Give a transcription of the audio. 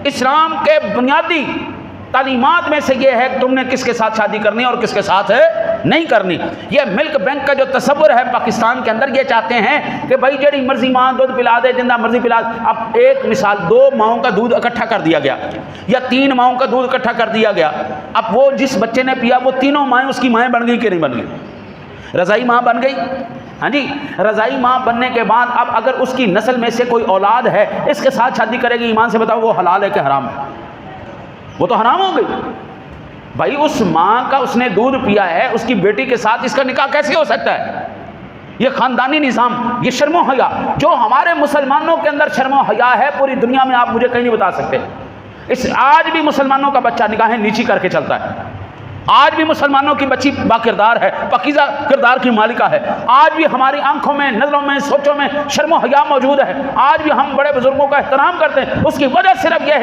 इस्लाम के बुनियादी तालीमात में से ये है कि तुमने किसके साथ शादी करनी है और किसके साथ नहीं करनी। ये मिल्क बैंक का जो तस्वुर है पाकिस्तान के अंदर, ये चाहते हैं कि भाई जड़ी मर्जी माँ दूध पिला दे, जिंदा मर्जी पिला दे। अब एक मिसाल, 2 माओं का दूध इकट्ठा कर दिया गया या 3 माओं का दूध इकट्ठा कर दिया गया। अब वो जिस बच्चे ने पिया वो तीनों माएँ उसकी माएँ बन गई कि नहीं बन गई? रज़ाई माँ बन गई। हाँ जी, रज़ाई माँ बनने के बाद अब अगर उसकी नस्ल में से कोई औलाद है इसके साथ शादी करेगी, ईमान से बताओ वो हलाल है कि हराम है? वो तो हराम हो गई भाई। उस माँ का उसने दूध पिया है, उसकी बेटी के साथ इसका निकाह कैसे हो सकता है? ये ख़ानदानी निज़ाम, ये शर्मो हया जो हमारे मुसलमानों के अंदर शर्मो हया है, पूरी दुनिया में आप मुझे कहीं नहीं बता सकते। इस आज भी मुसलमानों का बच्चा निगाहें नीची करके चलता है। आज भी मुसलमानों की बच्ची बाकिरदार है, पकीज़ा किरदार की मालिका है। आज भी हमारी आंखों में, नज़रों में, सोचों में शर्मो हया मौजूद है। आज भी हम बड़े बुजुर्गों का एहतराम करते हैं। उसकी वजह सिर्फ यह है